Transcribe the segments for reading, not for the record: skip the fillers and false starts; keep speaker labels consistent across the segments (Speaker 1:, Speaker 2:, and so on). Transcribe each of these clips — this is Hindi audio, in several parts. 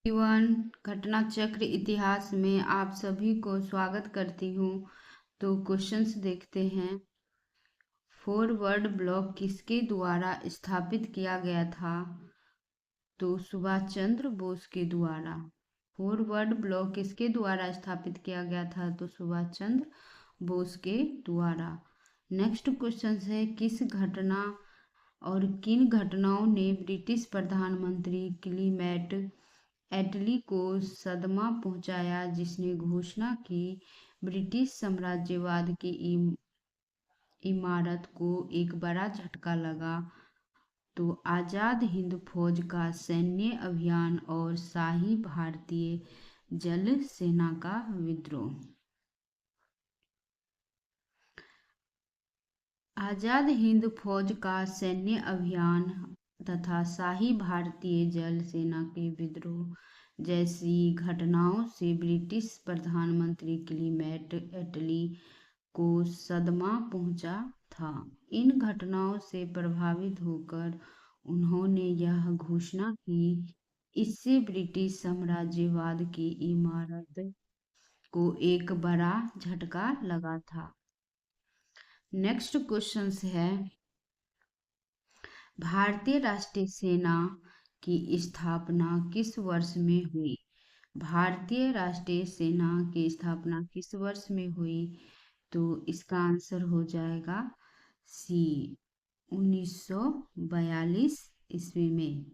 Speaker 1: जीवन घटना चक्र इतिहास में आप सभी को स्वागत करती हूँ। तो क्वेश्चंस देखते हैं। फॉरवर्ड ब्लॉक किसके द्वारा स्थापित किया गया था? तो सुभाष चंद्र बोस के द्वारा। फॉरवर्ड ब्लॉक किसके द्वारा स्थापित किया गया था? तो सुभाष चंद्र बोस के द्वारा। नेक्स्ट क्वेश्चन है, किस घटना और किन घटनाओं ने ब्रिटिश प्रधानमंत्री क्लीमेट एटली को सदमा पहुंचाया, जिसने घोषणा की ब्रिटिश साम्राज्यवाद की इमारत को एक बड़ा झटका लगा? तो आज़ाद हिंद फौज का सैन्य अभियान और शाही भारतीय जल सेना का विद्रोह। आज़ाद हिंद फौज का सैन्य अभियान तथा शाही भारतीय जल सेना के विद्रोह जैसी घटनाओं से ब्रिटिश प्रधानमंत्री क्लीमेट एटली को सदमा पहुंचा था। इन घटनाओं से प्रभावित होकर उन्होंने यह घोषणा की, इससे ब्रिटिश साम्राज्यवाद की इमारत को एक बड़ा झटका लगा था। नेक्स्ट क्वेश्चन है, भारतीय राष्ट्रीय सेना की स्थापना किस वर्ष में हुई? भारतीय राष्ट्रीय सेना की स्थापना किस वर्ष में हुई? तो इसका आंसर हो जाएगा सी, 1942 ईस्वी में।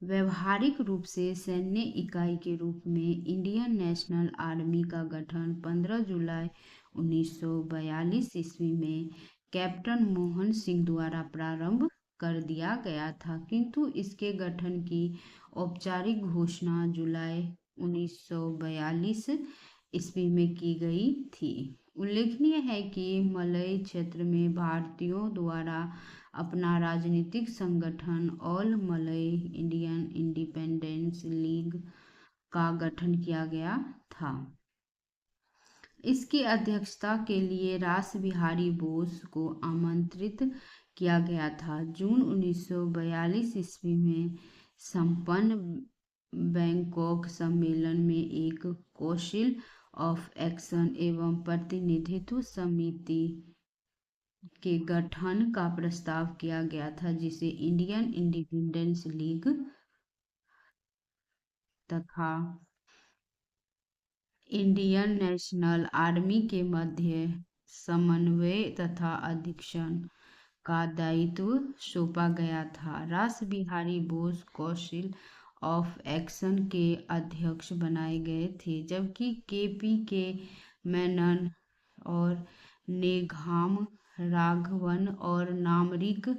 Speaker 1: व्यवहारिक रूप से सैन्य इकाई के रूप में इंडियन नेशनल आर्मी का गठन 15 जुलाई 1942 ईस्वी में कैप्टन मोहन सिंह द्वारा प्रारंभ कर दिया गया था, किंतु इसके गठन की औपचारिक घोषणा जुलाई 1942 ईस्वी में की गई थी। उल्लेखनीय है कि मलय क्षेत्र में भारतीयों द्वारा अपना राजनीतिक संगठन all Malay Indian independence league का गठन किया गया था। इसकी अध्यक्षता के लिए रास बिहारी बोस को आमंत्रित किया गया था। जून 1942 ईस्वी में संपन्न बैंकॉक सम्मेलन में एक काउंसिल ऑफ एक्शन एवं प्रतिनिधित्व समिति के गठन का प्रस्ताव किया गया था, जिसे इंडियन इंडिपेंडेंस लीग तथा इंडियन नेशनल आर्मी के मध्य समन्वय तथा अधीक्षण का दायित्व सौंपा गया था। रास Bihari Bose council of action के अध्यक्ष बनाए गए थे, जबकि के मेनन और नेघाम राघवन और नामरिक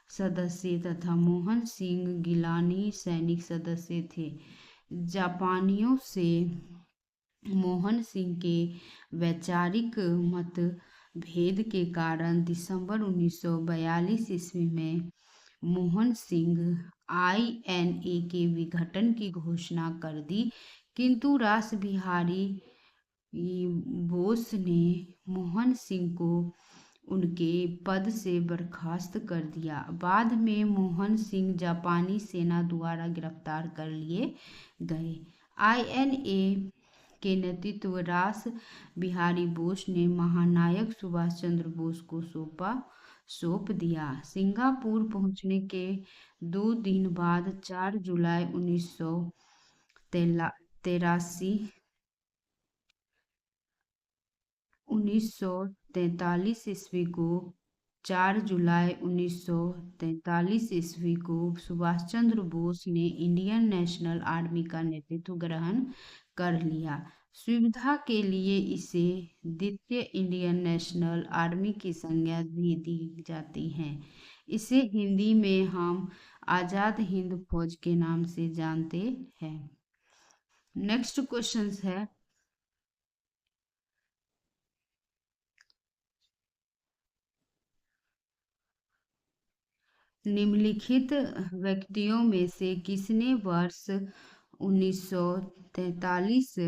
Speaker 1: सदस्य तथा मोहन सिंह गिलानी सैनिक सदस्य थे। जापानियों से मोहन सिंह के वैचारिक मतभेद के कारण दिसंबर 1942 ईस्वी में मोहन सिंह INA के विघटन की घोषणा कर दी, किंतु रास बिहारी बोस ने मोहन सिंह को उनके पद से बर्खास्त कर दिया। बाद में मोहन सिंह जापानी सेना द्वारा गिरफ्तार कर लिए गए। INA के नेतृत्व रास बिहारी बोस ने महानायक सुभाष चंद्र बोस को सौंप दिया। सिंगापुर पहुंचने के 2 दिन बाद 4 जुलाई 1943 ईस्वी को 4 जुलाई 1943 ईस्वी को सुभाष चंद्र बोस ने इंडियन नेशनल आर्मी का नेतृत्व ग्रहण कर लिया। सुविधा के लिए इसे द्वितीय इंडियन नेशनल आर्मी की संज्ञा भी दी जाती है। इसे हिंदी में हम आज़ाद हिंद फौज के नाम से जानते हैं। नेक्स्ट क्वेश्चन है, निम्नलिखित व्यक्तियों में से किसने वर्ष 1943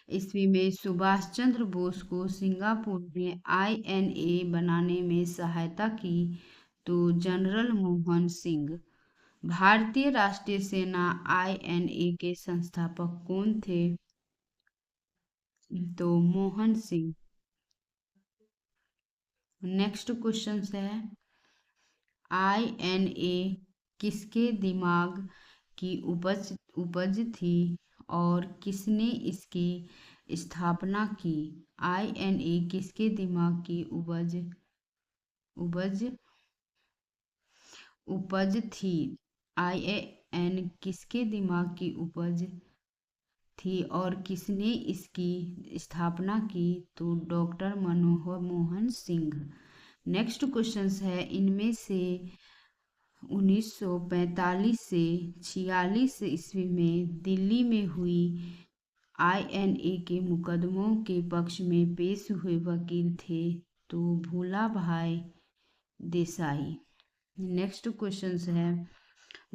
Speaker 1: ईस्वी में सुभाष चंद्र बोस को सिंगापुर में INA बनाने में सहायता की? तो जनरल मोहन सिंह। भारतीय राष्ट्रीय सेना INA के संस्थापक कौन थे? तो मोहन सिंह। नेक्स्ट क्वेश्चन है INA किसके दिमाग की उपज थी और किसने इसकी स्थापना की? INA किसके दिमाग की उपज थी? INA किसके दिमाग की उपज थी और किसने इसकी स्थापना की? तो डॉक्टर मनोहर मोहन सिंह। नेक्स्ट क्वेश्चन है इनमें से 1945 से 46 ईस्वी में दिल्ली में हुई INA के मुकदमों के पक्ष में पेश हुए वकील थे? तो भूला भाई देसाई। नेक्स्ट क्वेश्चन है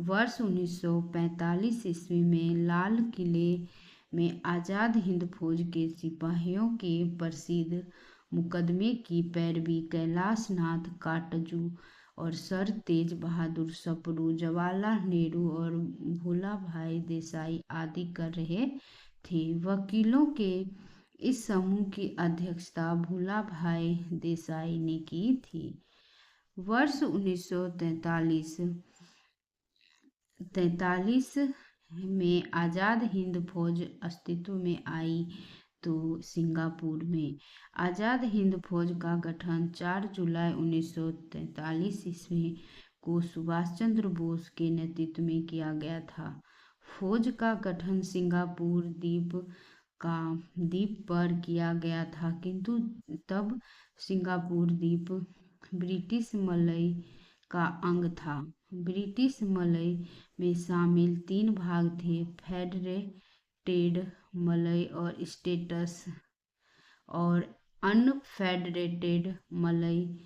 Speaker 1: वर्ष 1945 ईस्वी में लाल किले में आज़ाद हिंद फौज के सिपाहियों के प्रसिद्ध मुकदमे की पैरवी कैलाश नाथ काटजू और सर तेज बहादुर सप्रू, जवाहरलाल नेहरू और भूला भाई देसाई आदि कर रहे थे। वकीलों के इस समूह की अध्यक्षता भूला भाई देसाई ने की थी। वर्ष 1943 में आज़ाद हिंद फौज अस्तित्व में आई तो सिंगापुर में। आज़ाद हिंद फौज का गठन 4 जुलाई 1943 ईस्वी को सुभाष चंद्र बोस के नेतृत्व में किया गया था। फौज का गठन सिंगापुर द्वीप पर किया गया था, किंतु तब सिंगापुर द्वीप ब्रिटिश मलय का अंग था। ब्रिटिश मलय में शामिल 3 भाग थे, फेडरेटेड मलय और स्टेट्स और अनफेडरेटेड मलय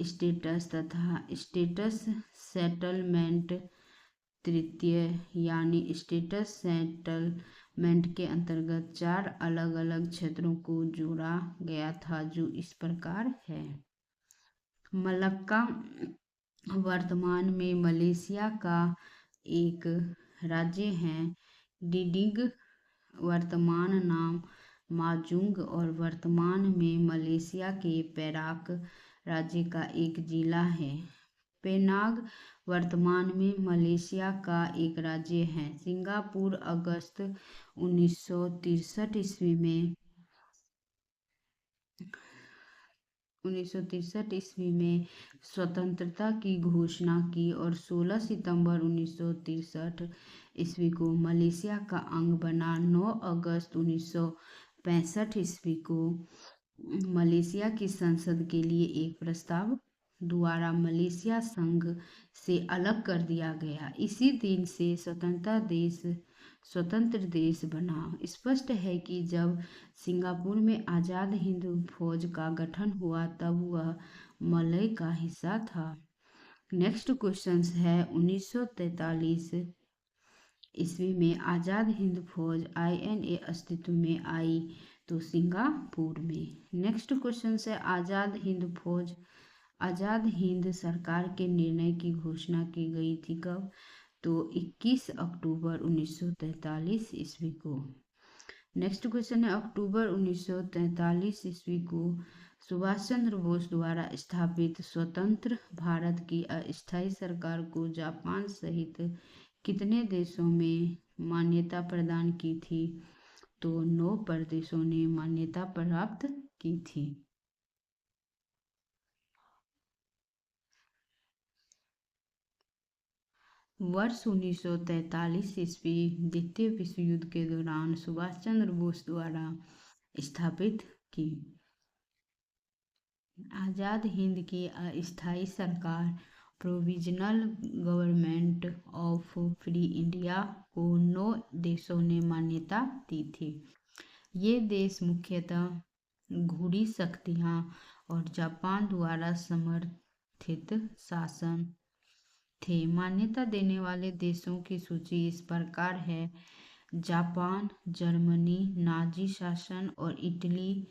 Speaker 1: स्टेट्स तथा स्टेट्स सेटलमेंट तृतीय, यानी स्टेट्स सेटलमेंट के अंतर्गत 4 अलग अलग क्षेत्रों को जोड़ा गया था, जो इस प्रकार है। मलक्का वर्तमान में मलेशिया का एक राज्य है। डिडिग वर्तमान नाम माजुंग और वर्तमान में मलेशिया के पेराक राज्य का एक जिला है। पेनांग वर्तमान में मलेशिया का एक राज्य है। सिंगापुर अगस्त 1963 ईस्वी में स्वतंत्रता की घोषणा की और 16 सितंबर 1963 ईस्वी को मलेशिया का अंग बना। 9 अगस्त 1965 ईस्वी को मलेशिया की संसद के लिए एक प्रस्ताव द्वारा मलेशिया संघ से अलग कर दिया गया। इसी दिन से स्वतंत्र देश बना। स्पष्ट है कि जब सिंगापुर में आज़ाद हिंद फौज का गठन हुआ तब वह मलय का हिस्सा था। नेक्स्ट क्वेश्चन है 1943 ईस्वी में आज़ाद हिंद फौज INA अस्तित्व में आई तो सिंगापुर में। नेक्स्ट क्वेश्चन है आज़ाद हिंद सरकार के निर्णय की घोषणा की गई थी कब? तो 21 अक्टूबर 1943 ईस्वी को। नेक्स्ट क्वेश्चन है अक्टूबर 1943 ईस्वी को सुभाष चंद्र बोस द्वारा स्थापित स्वतंत्र भारत की अस्थायी सरकार को जापान सहित कितने देशों में मान्यता प्रदान की थी? तो 9 प्रदेशों ने मान्यता प्राप्त की थी। वर्ष 1943 ईस्वी द्वितीय विश्व युद्ध के दौरान सुभाष चंद्र बोस द्वारा स्थापित की आज़ाद हिंद की अस्थायी सरकार provisional government of free India को 9 देशों ने मान्यता दी थी। ये देश मुख्यतः घुड़ी शक्तियाँ और जापान द्वारा समर्थित शासन थे। मान्यता देने वाले देशों की सूची इस प्रकार है: जापान, जर्मनी, नाजी शासन और इटली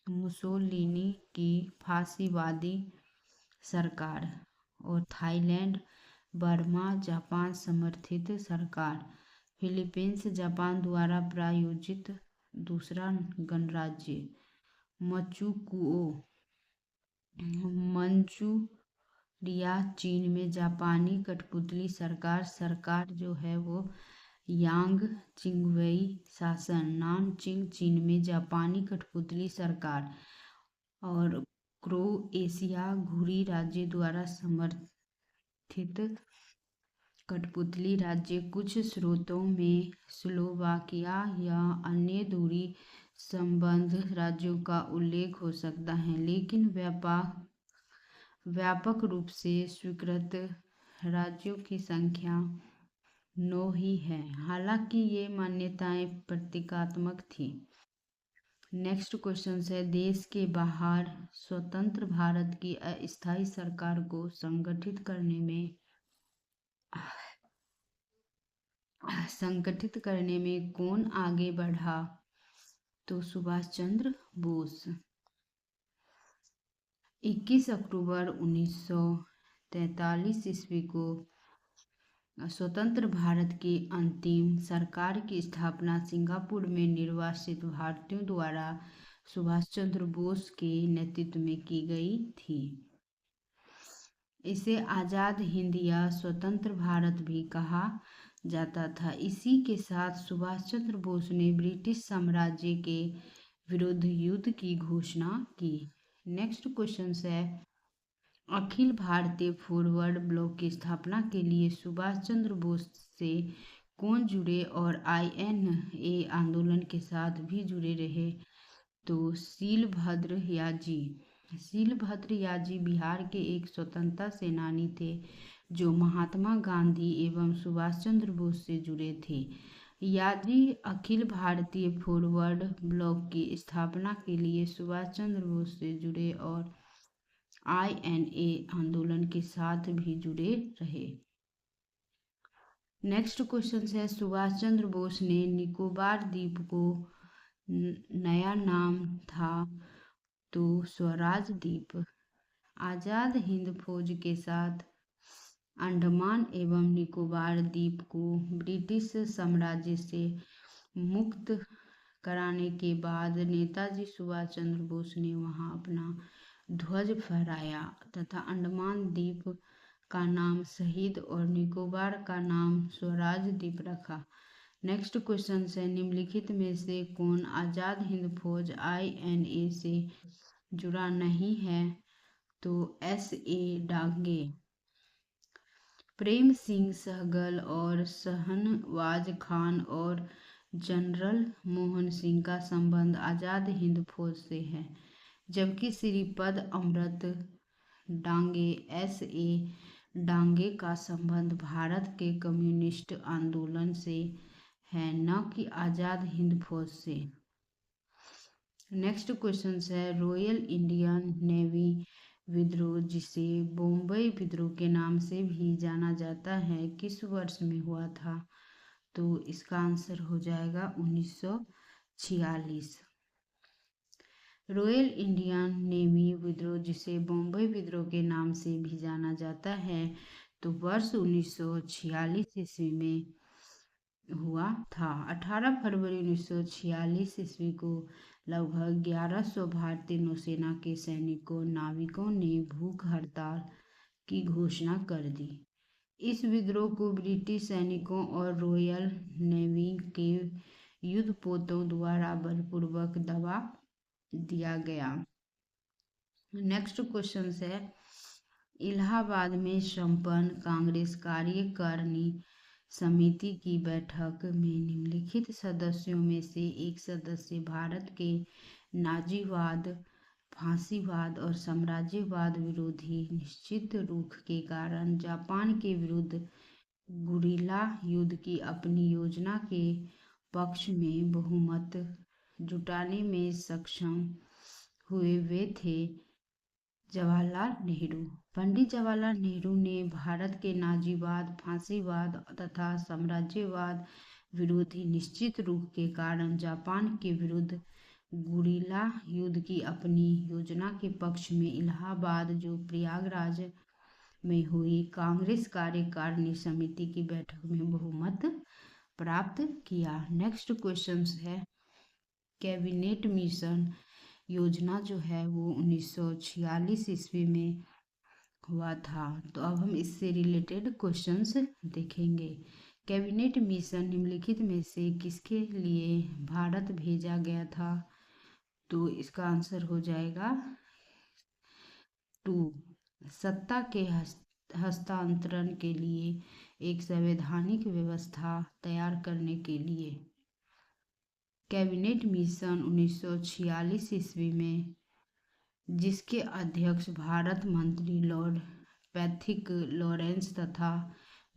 Speaker 1: मुसोलिनी की फांसीवादी सरकार, और थाईलैंड, बर्मा, जापान समर्थित सरकार, फिलीपींस जापान द्वारा प्रायोजित दूसरा गणराज्य, मचुकुओ मंचूरिया चीन में जापानी कठपुतली सरकार, सरकार जो है वो यांग चिंगवेई शासन, नानचिंग चीन में जापानी कठपुतली सरकार और क्रोएशिया घुरी राज्य द्वारा समर्थित कठपुतली राज्य। कुछ स्रोतों में स्लोवाकिया या अन्य दूरी संबंध राज्यों का उल्लेख हो सकता है, लेकिन व्यापक रूप से स्वीकृत राज्यों की संख्या 9 ही है, हालांकि ये मान्यताएं प्रतीकात्मक थी। नेक्स्ट क्वेश्चन है, देश के बाहर स्वतंत्र भारत की अस्थायी सरकार को संगठित करने में कौन आगे बढ़ा? तो सुभाष चंद्र बोस। 21 अक्टूबर 1943 ईस्वी को स्वतंत्र भारत की अंतिम सरकार की स्थापना सिंगापुर में निर्वासित भारतीयों द्वारा सुभाष चंद्र बोस के नेतृत्व में की गई थी। इसे आज़ाद हिंद या स्वतंत्र भारत भी कहा जाता था। इसी के साथ सुभाष चंद्र बोस ने ब्रिटिश साम्राज्य के विरुद्ध युद्ध की घोषणा की। नेक्स्ट क्वेश्चन है, अखिल भारतीय फॉरवर्ड ब्लॉक की स्थापना के लिए सुभाष चंद्र बोस से कौन जुड़े और INA आंदोलन के साथ भी जुड़े रहे? तो शीलभद्र याजी। शीलभद्र याजी बिहार के एक स्वतंत्रता सेनानी थे जो महात्मा गांधी एवं सुभाष चंद्र बोस से जुड़े थे। याजी अखिल भारतीय फॉरवर्ड ब्लॉक की स्थापना के लिए सुभाष चंद्र बोस से जुड़े और INA आंदोलन के साथ भी जुड़े रहे। नेक्स्ट क्वेश्चन है, सुभाष चंद्र बोस ने निकोबार द्वीप को नया नाम था तो स्वराज द्वीप। आज़ाद हिंद फौज के साथ अंडमान एवं निकोबार द्वीप को ब्रिटिश साम्राज्य से मुक्त कराने के बाद नेताजी सुभाष चंद्र बोस ने वहां अपना ध्वज फहराया तथा अंडमान द्वीप का नाम शहीद और निकोबार का नाम स्वराज द्वीप रखा। नेक्स्ट क्वेश्चन है, निम्नलिखित में से कौन आज़ाद हिंद फौज INA से जुड़ा नहीं है? तो SA डांगे। प्रेम सिंह सहगल और शहनवाज खान और जनरल मोहन सिंह का संबंध आज़ाद हिंद फौज से है, जबकि श्रीपद अमृत डांगे SA डांगे का संबंध भारत के कम्युनिस्ट आंदोलन से है, न कि आज़ाद हिंद फौज से। नेक्स्ट क्वेश्चन है, रॉयल इंडियन नेवी विद्रोह, जिसे बॉम्बई विद्रोह के नाम से भी जाना जाता है, किस वर्ष में हुआ था? तो इसका आंसर हो जाएगा 1946। रॉयल इंडियन नेवी विद्रोह, जिसे बॉम्बई विद्रोह के नाम से भी जाना जाता है, तो वर्ष 1946 ईस्वी में हुआ था। 18 फरवरी 1946 ईस्वी को लगभग 1100 भारतीय नौसेना के सैनिकों नाविकों ने भूख हड़ताल की घोषणा कर दी। इस विद्रोह को ब्रिटिश सैनिकों और रॉयल नेवी के युद्धपोतों द्वारा बलपूर्वक दबा दिया गया। नेक्स्ट क्वेश्चन है, इलाहाबाद में संपन्न कांग्रेस कार्यकारिणी समिति की बैठक में निम्नलिखित सदस्यों में से एक सदस्य भारत के नाजीवाद, फांसीवाद और साम्राज्यवाद विरोधी निश्चित रुख के कारण जापान के विरुद्ध गुरिल्ला युद्ध की अपनी योजना के पक्ष में बहुमत जुटाने में सक्षम हुए? वे थे जवाहरलाल नेहरू। पंडित जवाहरलाल नेहरू ने भारत के नाजीवाद, फांसीवाद तथा साम्राज्यवाद विरोधी निश्चित रुख के कारण जापान के विरुद्ध गुरिल्ला युद्ध की अपनी योजना के पक्ष में इलाहाबाद, जो प्रयागराज में हुई कांग्रेस कार्यकारिणी समिति की बैठक में बहुमत प्राप्त किया। नेक्स्ट क्वेश्चन है, कैबिनेट मिशन योजना जो है वो 1946 ईस्वी में हुआ था। तो अब हम इससे रिलेटेड क्वेश्चंस देखेंगे। कैबिनेट मिशन निम्नलिखित में से किसके लिए भारत भेजा गया था? तो इसका आंसर हो जाएगा 2, सत्ता के हस्तांतरण के लिए एक संवैधानिक व्यवस्था तैयार करने के लिए। कैबिनेट मिशन 1946 ईस्वी में जिसके अध्यक्ष भारत मंत्री लॉर्ड पैथिक लॉरेंस तथा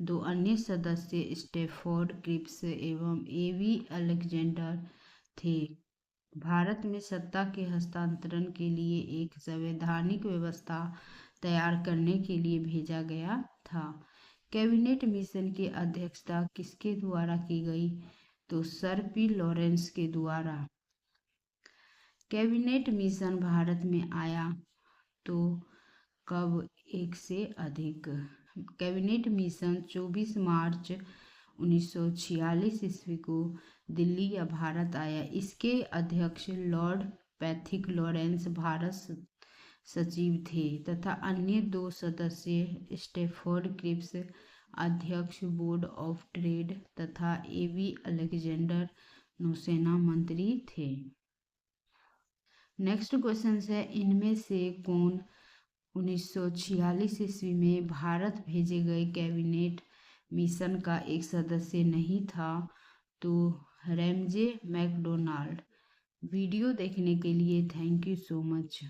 Speaker 1: 2 अन्य सदस्य स्टैफोर्ड क्रिप्स एवं एवी अलेक्जेंडर थे, भारत में सत्ता के हस्तांतरण के लिए एक संवैधानिक व्यवस्था तैयार करने के लिए भेजा गया था। कैबिनेट मिशन की अध्यक्षता किसके द्वारा की गई? तो सर पी लॉरेंस के द्वारा। कैबिनेट मिशन भारत में आया तो कब? एक से अधिक। कैबिनेट मिशन 24 मार्च 1946 ईस्वी को दिल्ली या भारत आया। इसके अध्यक्ष लॉर्ड पैथिक लॉरेंस भारत सचिव थे तथा अन्य 2 सदस्य स्टैफोर्ड क्रिप्स अध्यक्ष बोर्ड ऑफ ट्रेड तथा एवी अलेक्जेंडर नौसेना मंत्री थे। नेक्स्ट क्वेश्चन है, इनमें से कौन 1946 ईस्वी में भारत भेजे गए कैबिनेट मिशन का एक सदस्य नहीं था? तो रैमजे मैकडोनाल्ड। वीडियो देखने के लिए थैंक यू सो मच।